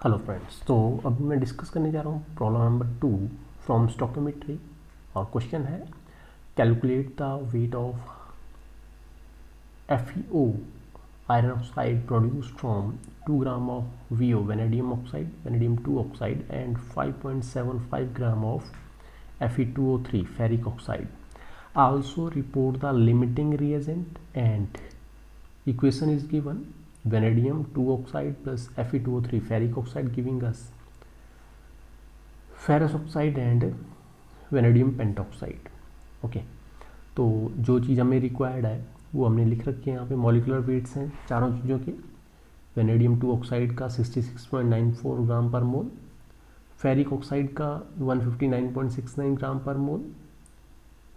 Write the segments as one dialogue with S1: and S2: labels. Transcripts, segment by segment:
S1: Hello friends, तो अब मैं डिस्कस करने जा रहा हूँ प्रॉब्लम नंबर 2 फ्रॉम स्टोकियोमेट्री। और क्वेश्चन है calculate the weight of FeO iron oxide produced from 2 gram of VO vanadium 2 oxide and 5.75 gram of Fe2O3 ferric oxide. Also report the limiting reagent and equation is given vanadium 2 oxide plus Fe2O3 ferric oxide giving us ferrous oxide and vanadium pentoxide. Okay, तो जो चीज़ हमें required है वो हमने लिख रखी है यहाँ पे। मॉलिकुलर वेट्स हैं चारों चीज़ों के। वेनेडियम 2 ऑक्साइड का 66.94 ग्राम पर मोल, फेरिक ऑक्साइड का 159.69 ग्राम पर मोल,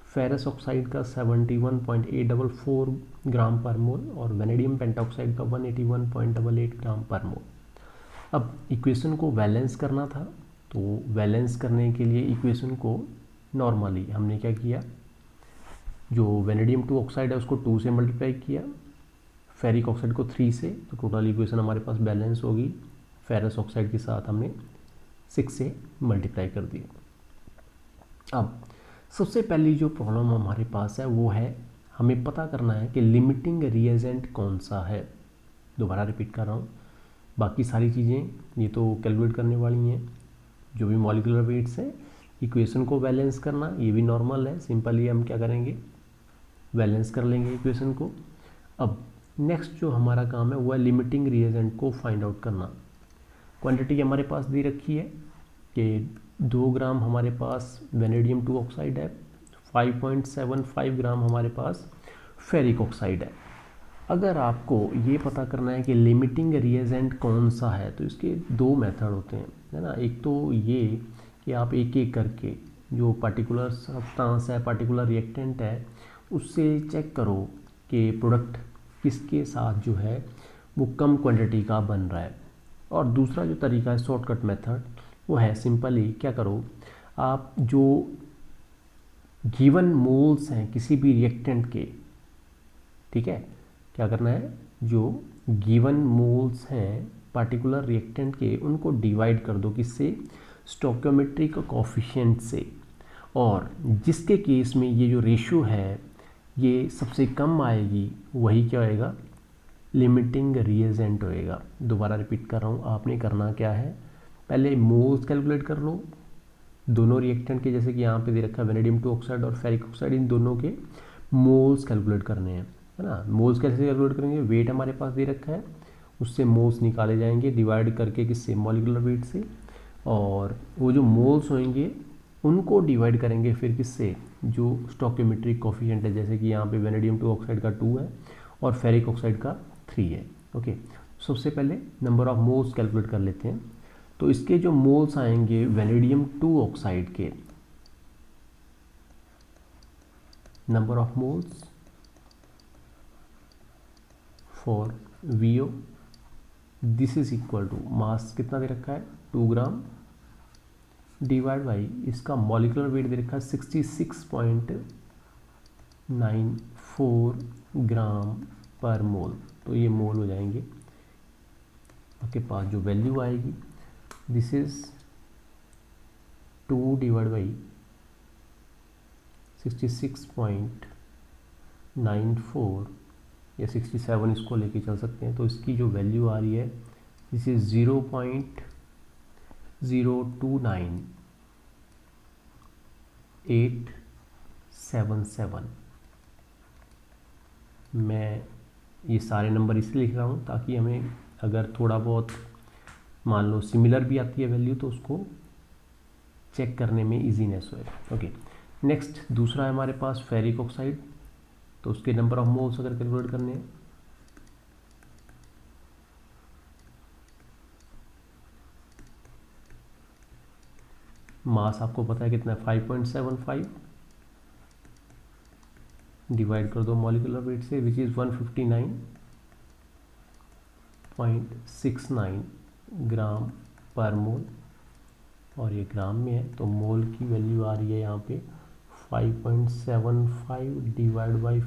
S1: फेरस ऑक्साइड का 71.844 ग्राम पर मोल और वेनेडियम पेंटॉक्साइड का 181.88 ग्राम पर मोल। अब इक्वेशन को बैलेंस करना था, तो बैलेंस करने के लिए इक्वेशन को नॉर्मली हमने क्या किया, जो वेनेडियम 2 ऑक्साइड है उसको 2 से मल्टीप्लाई किया, फेरिक ऑक्साइड को 3 से, तो टोटल इक्वेशन हमारे पास बैलेंस होगी। फेरस ऑक्साइड के साथ हमने 6 से मल्टीप्लाई कर दिया। अब सबसे पहली जो प्रॉब्लम हमारे पास है वो है हमें पता करना है कि लिमिटिंग रिएजेंट कौन सा है। दोबारा रिपीट कर रहा हूँ, बाकी सारी चीज़ें ये तो कैलकुलेट करने वाली हैं। जो भी मॉलिकुलर वेट्स हैं, इक्वेशन को बैलेंस करना ये भी नॉर्मल है, सिंपली हम क्या करेंगे, बैलेंस कर लेंगे इक्वेशन को। अब नेक्स्ट जो हमारा काम है वो है लिमिटिंग रिएजेंट को फाइंड आउट करना। क्वांटिटी हमारे पास दी रखी है कि 2 ग्राम हमारे पास वेनेडियम 2 ऑक्साइड है, 5.75 ग्राम हमारे पास फेरिक ऑक्साइड है। अगर आपको ये पता करना है कि लिमिटिंग रिएजेंट कौन सा है, तो इसके दो मेथड होते हैं, है ना। एक तो ये कि आप एक एक करके जो पर्टिकुलर सब्सटेंस है, पर्टिकुलर रिएक्टेंट है, उससे चेक करो कि प्रोडक्ट किसके साथ जो है वो कम क्वांटिटी का बन रहा है। और दूसरा जो तरीका है शॉर्टकट मेथड, वो है सिंपली क्या करो, आप जो गिवन मोल्स हैं किसी भी रिएक्टेंट के, ठीक है, क्या करना है, जो गिवन मोल्स हैं पार्टिकुलर रिएक्टेंट के, उनको डिवाइड कर दो किससे, स्टोकियोमेट्रिक कोफिशिएंट से। और जिसके केस में ये जो रेशियो है ये सबसे कम आएगी वही क्या होएगा, लिमिटिंग रिएजेंट होएगा। दोबारा रिपीट कर रहा हूँ, आपने करना क्या है, पहले मोल्स कैलकुलेट कर लो दोनों रिएक्टेंट के, जैसे कि यहाँ पे दे रखा है वेनेडियम 2 ऑक्साइड और फेरिक ऑक्साइड, इन दोनों के मोल्स कैलकुलेट करने हैं, है ना। मोल्स कैसे कैलकुलेट करेंगे, वेट हमारे पास दे रखा है, उससे मोल्स निकाले जाएंगे डिवाइड करके किससे, मॉलिकुलर वेट से। और वो जो मोल्स होंगे उनको डिवाइड करेंगे फिर किससे, जो स्टोकियोमेट्रिक कोफिशिएंट है, जैसे कि यहाँ पे वेनेडियम 2 ऑक्साइड का 2 है और फेरिक ऑक्साइड का 3 है। ओके, सबसे पहले नंबर ऑफ मोल्स कैलकुलेट कर लेते हैं। तो इसके जो मोल्स आएंगे वेनेडियम 2 ऑक्साइड के, number of moles for VO, this is equal to mass कितना दे रखा है 2 ग्राम, डिवाइड बाई इसका मॉलिकुलर वेट दे रखा है 66.94 ग्राम पर मोल। तो ये मोल हो जाएंगे, आपके पास जो वैल्यू आएगी दिस इज 2 डिवाइड बाई 66.94 या 67 इसको लेके चल सकते हैं। तो इसकी जो वैल्यू आ रही है दिस इज 0.029877। मैं ये सारे नंबर इसलिए लिख रहा हूँ ताकि हमें अगर थोड़ा बहुत मान लो सिमिलर भी आती है वैल्यू तो उसको चेक करने में इजीनेस होए। ओके, नेक्स्ट दूसरा है हमारे पास फेरिक ऑक्साइड, तो उसके नंबर ऑफ मोल्स अगर कैलकुलेट करने हैं, मास आपको पता है कितना है 5.75, डिवाइड कर दो मॉलिकुलर वेट से विच इज़ 159.69 ग्राम पर मोल, और ये ग्राम में है तो मोल की वैल्यू आ रही है यहाँ पे 5.75 divide by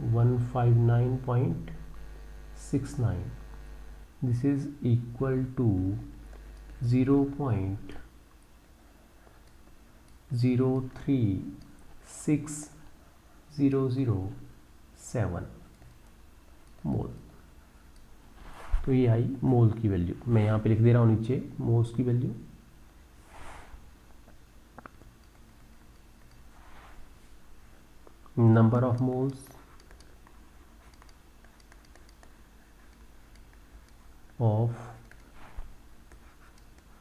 S1: 159.69 this is equal to 0.0360007 mole. तो ये आई मोल की वैल्यू। मैं यहाँ पे लिख दे रहा हूँ नीचे मोल्स की value. Number of moles of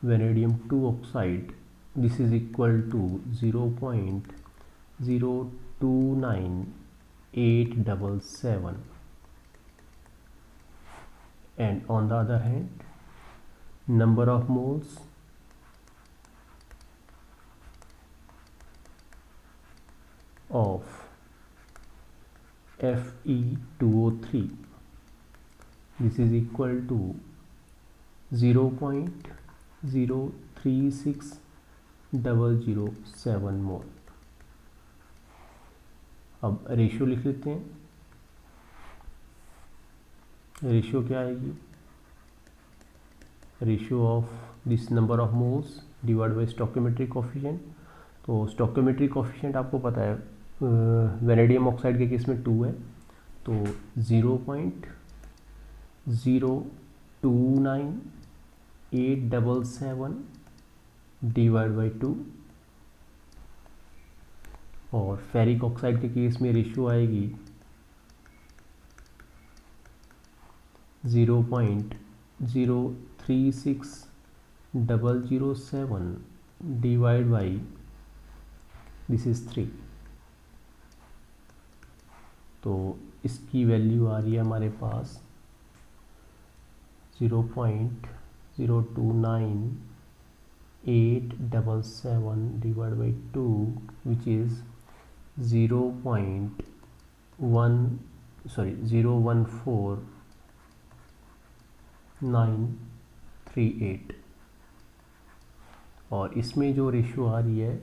S1: vanadium 2 oxide, this is equal to 0.029877, and on the other hand number of moles of Fe2O3, this is equal to 0.036007 मोल। अब रेशियो लिख लेते हैं। रेशियो क्या आएगी? Ratio of this number of moles divide by stoichiometric coefficient. तो stoichiometric coefficient आपको पता है वेनेडियम ऑक्साइड के केस में 2 है, तो 0.029877 डिवाइड बाई 2, और फेरिक ऑक्साइड के केस में रेशियो आएगी 0.036007 डिवाइड बाई दिस इज 3। तो इसकी वैल्यू आ रही है हमारे पास 0.029877 डिवाइड बाई 2, विच इज़ 0.114938। और इसमें जो रेशियो आ रही है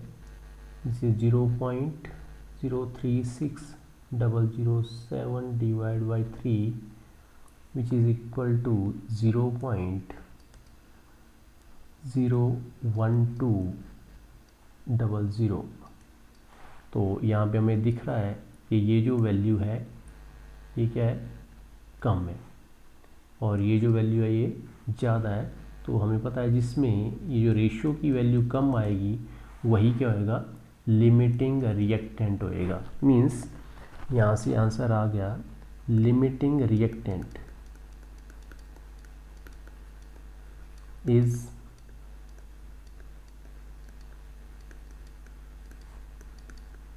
S1: जैसे 0.036007 divide by 3, which is equal to 0.01200। तो यहाँ पे हमें दिख रहा है कि ये जो वैल्यू है ये क्या है, कम है, और ये जो वैल्यू है ये ज़्यादा है। तो हमें पता है जिसमें ये जो रेशियो की वैल्यू कम आएगी वही क्या होएगा, लिमिटिंग रिएक्टेंट होएगा। मीन्स यहाँ से आंसर आ गया limiting reactant is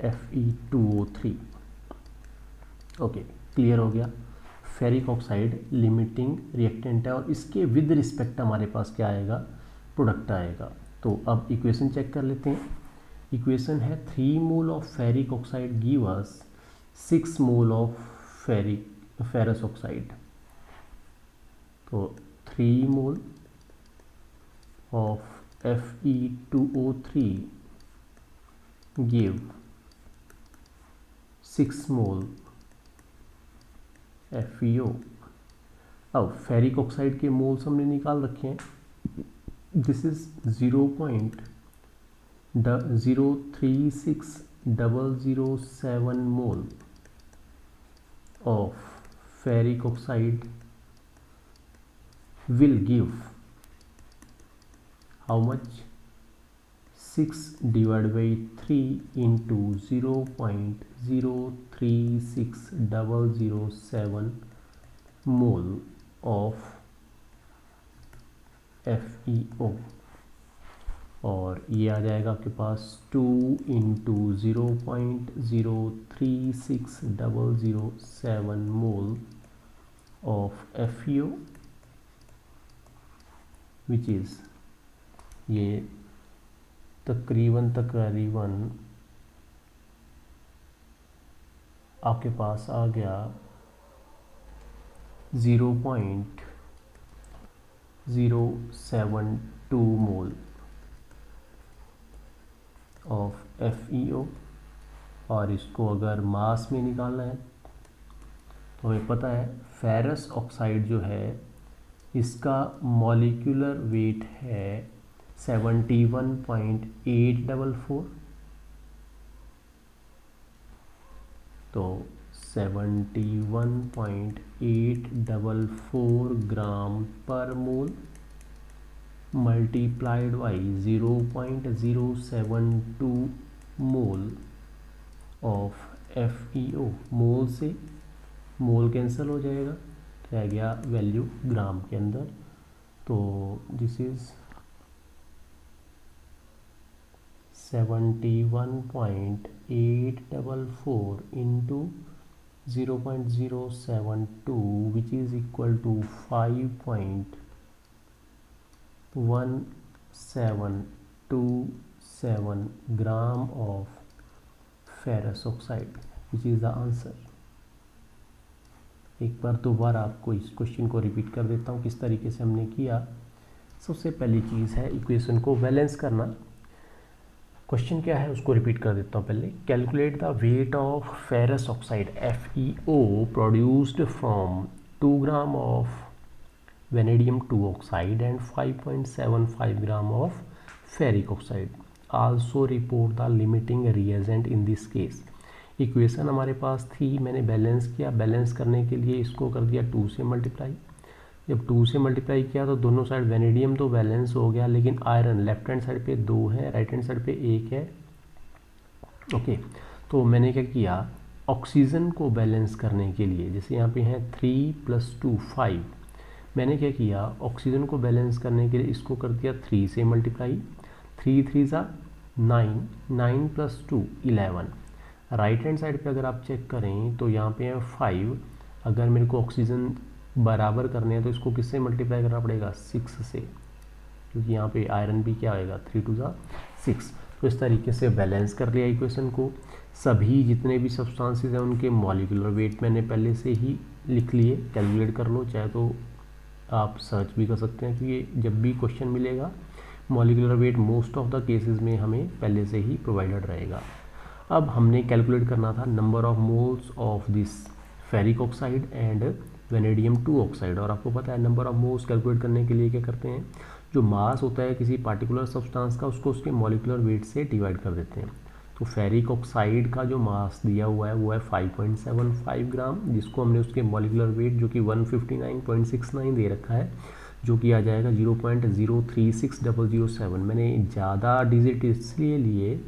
S1: Fe2O3। Okay, clear हो गया। फेरिक ऑक्साइड लिमिटिंग रिएक्टेंट है और इसके विद रिस्पेक्ट हमारे पास क्या आएगा, प्रोडक्ट आएगा। तो अब इक्वेशन चेक कर लेते हैं। इक्वेशन है 3 mole of ferric oxide give us 6 mole of ferrous oxide. तो 3 mole of Fe2O3 give 6 mole FeO। अब फेरिक ऑक्साइड के मोल्स हमने निकाल रखे हैं। This is 0.0360007 mole of ferric oxide will give how much, 6 divided by 3 into 0.0360007 mole of FeO। और ये आ जाएगा आपके पास 2 into 0.0360007 mole of FeO, which is ये तकरीबन आपके पास आ गया 0.072 मोल ऑफ FeO। और इसको अगर मास में निकालना है तो हमें पता है फेरस ऑक्साइड जो है इसका मॉलिक्यूलर वेट है 71.844, तो 71.844 ग्राम पर mole multiplied by 0.072 mole of FeO। Mole से मोल कैंसिल हो जाएगा, रह गया वैल्यू ग्राम के अंदर। तो this is 71.844 into 0.072 which is equal to 5.1727 gram of ferrous oxide which is the answer. एक बार दोबारा आपको इस क्वेश्चन को रिपीट कर देता हूँ किस तरीके से हमने किया। सबसे पहली चीज़ है इक्वेशन को बैलेंस करना। क्वेश्चन क्या है उसको रिपीट कर देता हूँ पहले। Calculate the weight of ferrous oxide FeO produced from 2 gram of vanadium 2 oxide and 5.75 gram of ferric oxide. Also report the limiting reagent in this case. Equation हमारे पास थी, मैंने बैलेंस किया। बैलेंस करने के लिए इसको कर दिया 2 से मल्टीप्लाई। जब 2 से मल्टीप्लाई किया तो दोनों साइड वेनेडियम तो बैलेंस हो गया, लेकिन आयरन लेफ्ट हैंड साइड पे 2 है, राइट हैंड साइड पे 1 है। ओके, तो मैंने क्या किया, ऑक्सीजन को बैलेंस करने के लिए, जैसे यहाँ पे हैं 3 + 2 5, मैंने क्या किया, ऑक्सीजन को बैलेंस करने के लिए इसको कर दिया 3 से मल्टीप्लाई। 3 3 = 9, 9 + 2 11। राइट हैंड साइड पे अगर आप चेक करें तो यहाँ पे है 5। अगर मेरे को ऑक्सीजन बराबर करने हैं तो इसको किससे मल्टीप्लाई करना पड़ेगा, 6 से, क्योंकि यहाँ पे आयरन भी क्या होएगा, 3 2 = 6। तो इस तरीके से बैलेंस कर लिया इक्वेशन को। सभी जितने भी सब्सटेंसेस हैं उनके मॉलिक्यूलर वेट मैंने पहले से ही लिख लिए, कैलकुलेट कर लो, चाहे तो आप सर्च भी कर सकते हैं, क्योंकि जब भी क्वेश्चन मिलेगा molecular weight most of the cases में हमें पहले से ही प्रोवाइडेड रहेगा। अब हमने कैलकुलेट करना था number of moles of this ferric oxide and vanadium 2 oxide. और आपको पता है नंबर ऑफ मोल्स कैलकुलेट करने के लिए क्या करते हैं, जो मास होता है किसी पार्टिकुलर सब्सटेंस का उसको उसके मॉलिक्यूलर वेट से डिवाइड कर देते हैं। तो फेरिक ऑक्साइड का जो मास दिया हुआ है वो है 5.75 ग्राम, जिसको हमने उसके मॉलिक्यूलर वेट जो कि 159.69 दे रखा है, जो कि आ जाएगा 0.036007। मैंने ज़्यादा डिजिट इसलिए लिए,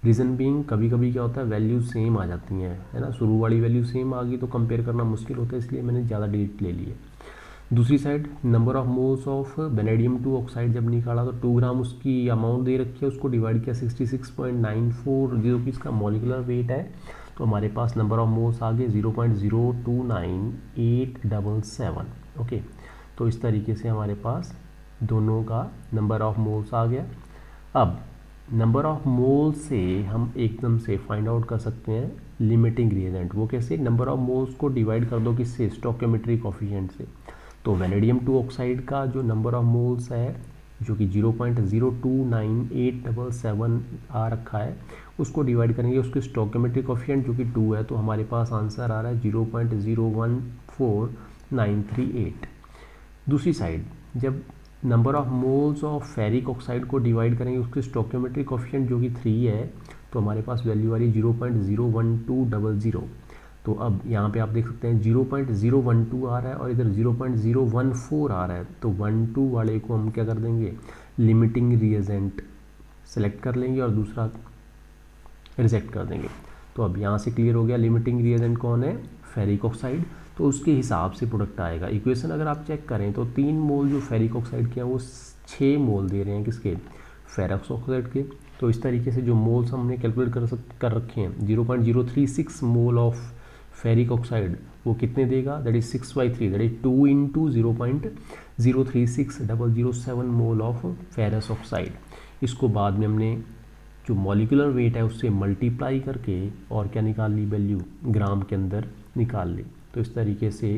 S1: रीज़न बीइंग कभी कभी क्या होता है वैल्यू सेम आ जाती हैं, है ना, शुरू वाली वैल्यू सेम आ गई तो कंपेयर करना मुश्किल होता है, इसलिए मैंने ज़्यादा डिजिट ले लिए। दूसरी side number of moles of vanadium 2 oxide जब निकाला तो 2 ग्राम उसकी अमाउंट दे रखी है, उसको डिवाइड किया 66.94 जो कि इसका मॉलिक्यूलर वेट है, तो हमारे पास नंबर ऑफ मोल्स आ गए 0.029877। ओके, तो इस तरीके से हमारे पास दोनों का नंबर ऑफ मोल्स आ गया। अब नंबर ऑफ मोल से हम एकदम से फाइंड आउट कर सकते हैं लिमिटिंग रिएजेंट। वो कैसे, नंबर ऑफ मोल्स को डिवाइड कर दो किससे, स्टोइकियोमेट्रिक कोफिशिएंट से। तो वेनेडियम 2 ऑक्साइड का जो नंबर ऑफ मोल्स है जो कि 0.029877 आ रखा है, उसको डिवाइड करेंगे उसके स्टोइकियोमेट्रिक कोफिशिएंट जो कि 2 है, तो हमारे पास आंसर आ रहा है 0.014938। दूसरी साइड जब number of moles of ferric oxide को डिवाइड करेंगे उसके स्टोइकियोमेट्रिक कोफिशिएंट जो कि 3 है, तो हमारे पास वैल्यू आ रही है 0.01200। तो अब यहाँ पे आप देख सकते हैं 0.012 आ रहा है और इधर 0.014 आ रहा है, तो 12 वाले को हम क्या कर देंगे, लिमिटिंग रिएजेंट सेलेक्ट कर लेंगे और दूसरा रिजेक्ट कर देंगे। तो अब यहाँ से क्लियर हो गया लिमिटिंग रिएजेंट कौन है, फेरिक ऑक्साइड, तो उसके हिसाब से प्रोडक्ट आएगा। इक्वेशन अगर आप चेक करें तो 3 मोल जो फेरिक ऑक्साइड के हैं वो 6 मोल दे रहे हैं किसके, फेरस ऑक्साइड के। तो इस तरीके से जो मोल्स हमने कैलकुलेट कर रखे हैं 0.036 मोल ऑफ फेरिक ऑक्साइड वो कितने देगा, that is 6/3, that is 2 × 0.036007 mole of ferrous oxide. इसको बाद में हमने जो मॉलिक्यूलर वेट है उससे मल्टीप्लाई करके और क्या निकाल ली, वैल्यू ग्राम के अंदर निकाल ली। तो इस तरीके से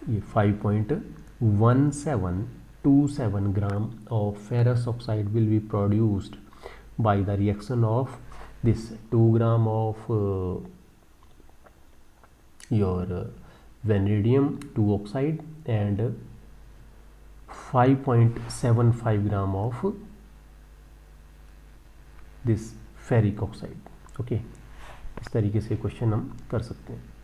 S1: ये 5.1727 gram of ferrous oxide will be produced by the reaction of this 2 gram of your vanadium 2 oxide and 5.75 gram of this ferric oxide. Okay, इस तरीके से क्वेश्चन हम कर सकते हैं।